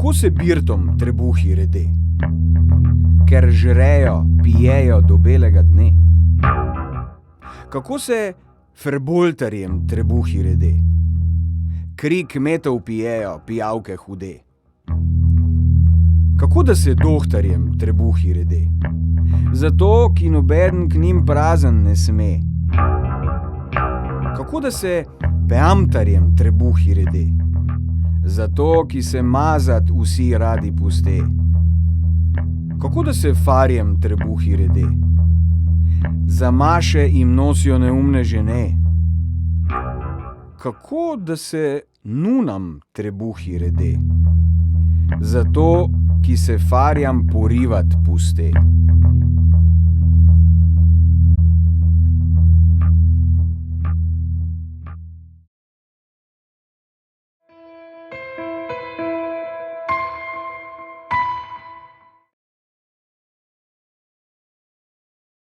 Kako se Birtom trebuhi rede? Ker žrejo, pijejo do belega dne. Kako se Ferboltarjem trebuhi rede? Kri kmetov pijejo, pijavke hude. Kako da se dohtarjem trebuhi rede? Zato, ki nobeden k njim prazen ne sme. Kako da se beamtarjem trebuhi rede? Zato, ki se mazat vsi radi puste. Kako da se farjem trebuhi rede? Za maše jim nosijo neumne žene. Kako da se nunam trebuhi rede? Zato, ki se farjam porivat puste.